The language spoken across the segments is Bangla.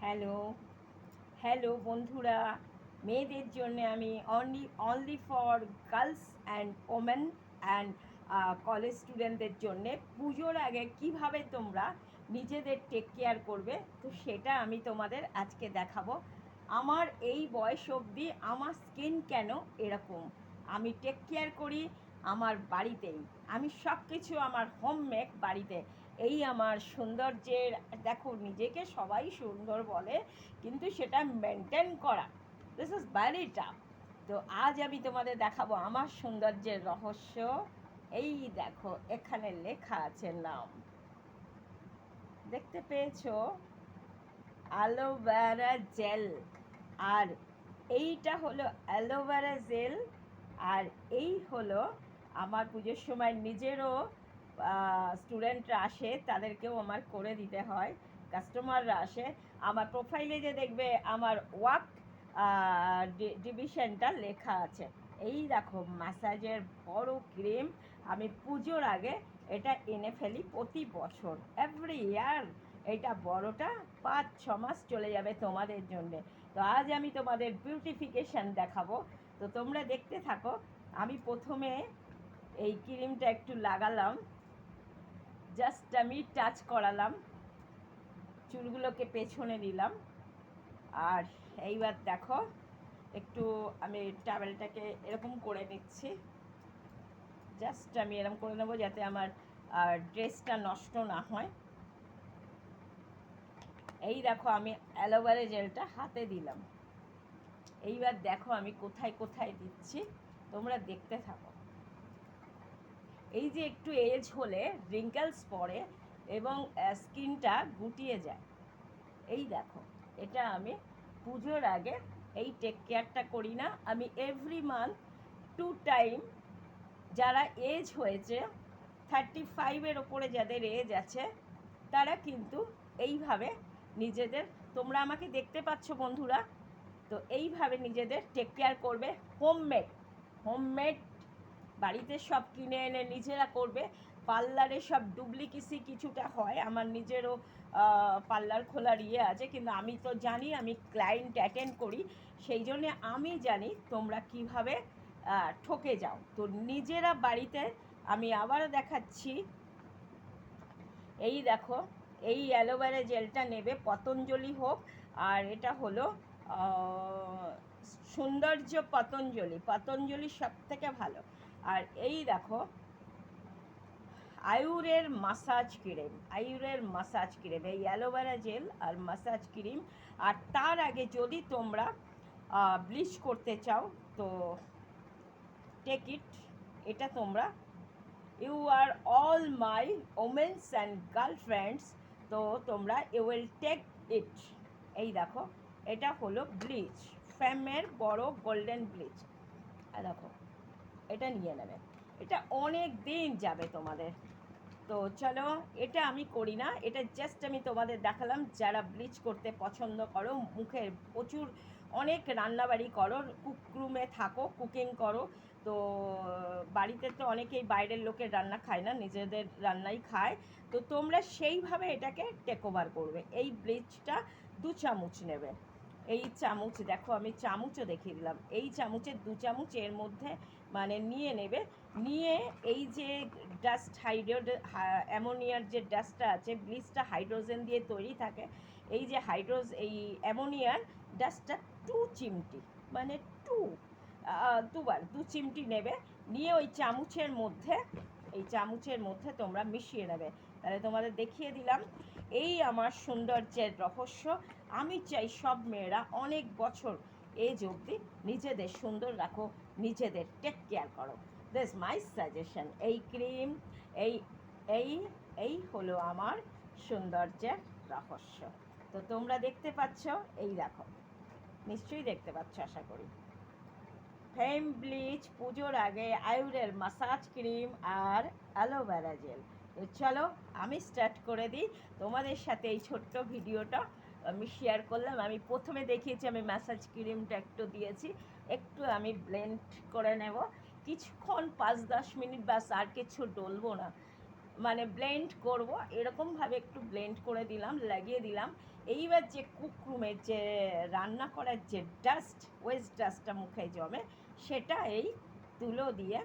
হ্যালো হ্যালো বন্ধুরা, মেয়েদের জন্য আমি only for girls and women and college স্টুডেন্টদের জন্যে পুজোর আগে কিভাবে তোমরা নিজেদের টেক কেয়ার করবে, তো সেটা আমি তোমাদের আজকে দেখাবো। আমার এই বয়স অবধি আমার স্কিন কেন এরকম, আমি টেক কেয়ার করি আমার বাড়িতেই। আমি সব কিছু আমার হোমমেড বাড়িতে। এই আমার সৌন্দর্যের, দেখো নিজেকে সবাই সুন্দর বলে, কিন্তু সেটা মেনটেন করা, দিস ইজ ভেরি টাফ। তো আজ আমি তোমাদের দেখাবো আমার সৌন্দর্যের রহস্য। এই দেখো, এখানে লেখা আছে নাম, দেখতে পেয়েছো? Aloe vera gel. আর এইটা হলো অ্যালোভেরা জেল। আর এই হলো আমার পুজোর সময় নিজেরও স্টুডেন্টরা আসে, তাদেরকেও আমার করে দিতে হয়। কাস্টমাররা আসে, আমার প্রোফাইলে যে দেখবে আমার ওয়ার্ক ডিভিশনটা লেখা আছে। এই দেখো ম্যাসাজের বড় ক্রিম, আমি পুজোর আগে এটা এনে ফেলি প্রতি বছর, এভরি ইয়ার। এটা বড়টা 5-6 মাস চলে যাবে তোমাদের জন্যে। তো আজ আমি তোমাদের বিউটিফিকেশান দেখাবো, তো তোমরা দেখতে থাকো। আমি প্রথমে এই ক্রিমটা একটু লাগালাম, জাস্ট আমি টাচ করালাম, চুলগুলোকে পেছনে দিলাম। আর এইবার দেখো, একটু আমি টাওয়েলটাকে এরকম করে নিচ্ছি, জাস্ট আমি এরকম করে নেবো যাতে আমার ড্রেসটা নষ্ট না হয়। এই দেখো আমি অ্যালোভেরা জেলটা হাতে দিলাম। এইবার দেখো আমি কোথায় কোথায় দিচ্ছি, তোমরা দেখতে থাকো। এই যে একটু এজ হলে রিঙ্কেলস পড়ে এবং স্কিনটা গুটিয়ে যায়। এই দেখো, এটা আমি পুজোর আগে এই টেক কেয়ারটা করি না, আমি এভরি মান্থ 2 টাইম। যারা এজ হয়েছে 35-এর ওপরে, যাদের এজ আছে, তারা কিন্তু এইভাবে নিজেদের, তোমরা আমাকে দেখতে পাচ্ছ বন্ধুরা, তো এইভাবে নিজেদের টেক কেয়ার করবে। হোমমেড হোমমেড বাড়িতে সব কিনে এনে নিজেরা করবে। পার্লারে সব ডুপ্লিকেসি কিছুটা হয়, আমার নিজেরও পার্লার খোলার ইয়ে আছে, কিন্তু আমি তো জানি, আমি ক্লায়েন্ট অ্যাটেন্ড করি, সেই জন্যে আমি জানি তোমরা কিভাবে ঠকে যাও। তো নিজেরা বাড়িতে, আমি আবারও দেখাচ্ছি। এই দেখো, এই অ্যালোভেরা জেলটা নেবে, পতঞ্জলি হোক, আর এটা হলো সৌন্দর্য পতঞ্জলি, পতঞ্জলি সব থেকে ভালো। আর এই দেখো আয়ুরের মাসাজ ক্রিম, আয়ুরের মাসাজ ক্রিম, এই অ্যালোভেরা জেল আর মাসাজ ক্রিম। আর তার আগে যদি তোমরা ব্লিচ করতে চাও, তো টেক ইট, এটা তোমরা, you are all my women's and girlfriends, তো তোমরা ইউ উইল টেক ইট। এই দেখো, এটা হলো ব্লিচ, ফ্যামের বড় গোল্ডেন ব্লিচ। দেখো, এটা নিয়ে নেবে, এটা অনেক দিন যাবে তোমাদের। তো চলো, এটা আমি করি না, এটা জাস্ট আমি তোমাদের দেখালাম। যারা ব্লিচ করতে পছন্দ করো, মুখের প্রচুর অনেক রান্নাবাড়ি করো, কুকরুমে থাকো, কুকিং করো, তো বাড়িতে তো অনেকেই বাইরের লোকের রান্না খায় না, নিজেদের রান্নাই খায়, তো তোমরা সেইভাবে এটাকে টেক ওভার করবে। এই ব্লিচটা 2 চামচ নেবে। এই চামচ, দেখো আমি চামচও দেখিয়ে দিলাম, এই চামচের 2 চামচ এর মধ্যে মানে নিয়ে নেবে। নিয়ে এই যে ডাস্ট, অ্যামোনিয়ার যে ডাস্টটা আছে, ব্লিচটা হাইড্রোজেন দিয়ে তৈরি থাকে, এই যে এই অ্যামোনিয়ার ডাস্টটা 2 চিমটি, মানে 2 চিমটি নেবে। নিয়ে ওই চামচের মধ্যে, এই চামচের মধ্যে তোমরা মিশিয়ে নেবে। তাহলে তোমাদের দেখিয়ে দিলাম, এই আমার সৌন্দর্যের রহস্য। আমি চাই সব মেয়েরা অনেক বছর এজ অবধি নিজেদের সুন্দর রাখো, নিজেদের টেক কেয়ার করো। This my suggestion. এই ক্রিম, এই এই এই হলো আমার সৌন্দর্যের রহস্য। তো তোমরা দেখতে পাচ্ছ, এই দেখো, নিশ্চয়ই দেখতে পাচ্ছ আশা করি। ফেম ব্লিচ, পুজোর আগে আয়ুরের মাসাজ ক্রিম আর অ্যালোভেরা জেল। তো চলো আমি স্টার্ট করে দিই। তোমাদের সাথে এই ছোট্ট ভিডিওটা আমি শেয়ার করলাম। আমি প্রথমে দেখিয়েছি, আমি ম্যাসাজ ক্রিমটা একটু দিয়েছি, একটু আমি ব্লেন্ড করে নেব কিছুক্ষণ, 5-10 মিনিট, বাস, আর কিছু ডলবো না, মানে ব্লেন্ড করব, এরকমভাবে একটু ব্লেন্ড করে দিলাম, লাগিয়ে দিলাম। এইবার যে কুকরুমের যে রান্না করার যে ডাস্ট, ওয়েস্ট ডাস্টটা মুখে জমে, সেটা এই তুলো দিয়ে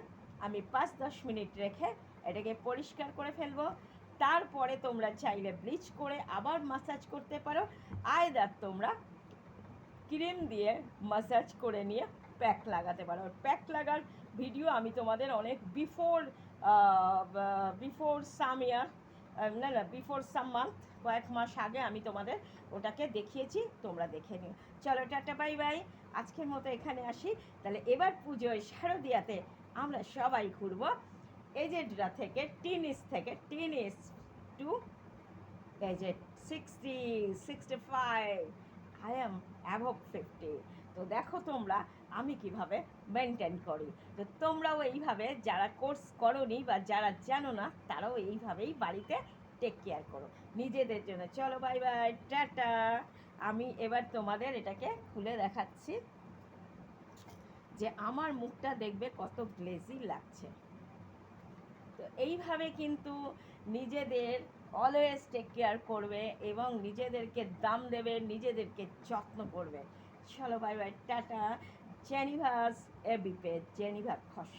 আমি 5-10 মিনিট রেখে এটাকে পরিষ্কার করে ফেলবো। তারপরে তোমরা চাইলে ব্লিচ করে আবার মাসাজ করতে পারো, আয়দার তোমরা ক্রিম দিয়ে মাসাজ করে নিয়ে প্যাক লাগাতে পারো। প্যাক লাগার ভিডিও আমি তোমাদের অনেক বিফোর সাম ইয়ার, বিফোর সাম মান্থ, কয়েক মাস আগে আমি তোমাদের ওটাকে দেখিয়েছি, তোমরা দেখে নিও। চলো টাটা বাই বাই, আজকের মতো এখানে আসি। তাহলে এবার পুজোয় শারদিয়াতে আমরা সবাই ঘুরবো এজেডরা থেকে, teen age to aged 60, 65, I am above 50। তো দেখো তোমরা আমি কিভাবে মেনটেন করি। তো তোমরাও এইভাবে, যারা কোর্স করোনি বা যারা জানো না, তারাও এইভাবেই বাড়িতে টেক কেয়ার করো নিজেদের জন্য। চলো বাই বাই, টাটা। আমি এবার তোমাদের এটাকে খুলে দেখাচ্ছি যে আমার মুখটা দেখবে কত গ্লেজি লাগছে। তো এইভাবে কিন্তু নিজেদের অলওয়েজ টেক কেয়ার করবে এবং নিজেদেরকে দাম দেবে, নিজেদেরকে যত্ন করবে। চলো bye bye, tata. Geneva's AB page, Geneva Ghosh.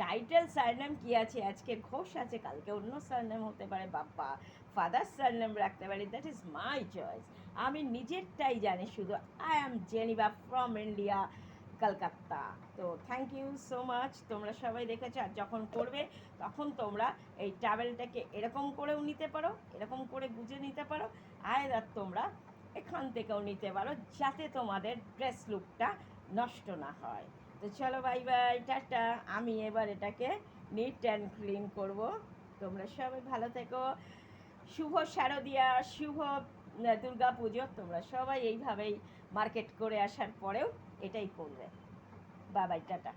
Title surname কি আছে, আজকে ঘোষ আছে, কালকে অন্য সারনেম হতে পারে, বাবা ফাদার সারনেম রাখতে পারি, দ্যাট ইজ মাই চয়েস। আমি নিজেরটাই জানি শুধু। I am Geneva from India, Kolkata. তো থ্যাংক ইউ সো মাচ, তোমরা সবাই দেখেছো। আর যখন করবে তখন তোমরা এই ট্রাভেলটাকে এরকম করেও নিতে পারো, এরকম করে গুজে নিতে পারো, আর তোমরা এখান থেকেও নিতে পারো, যাতে তোমাদের ড্রেস লুকটা নষ্ট না হয়। তো চলো বাই বাই, টাটা। আমি এবার এটাকে নিট অ্যান্ড ক্লিন করব। তোমরা সবাই ভালো থেকো। শুভ শারদিয়া, শুভ দুর্গা পুজো। তোমরা সবাই এইভাবেই মার্কেট করে আসার পরেও এটাই করবে। By bye, tata.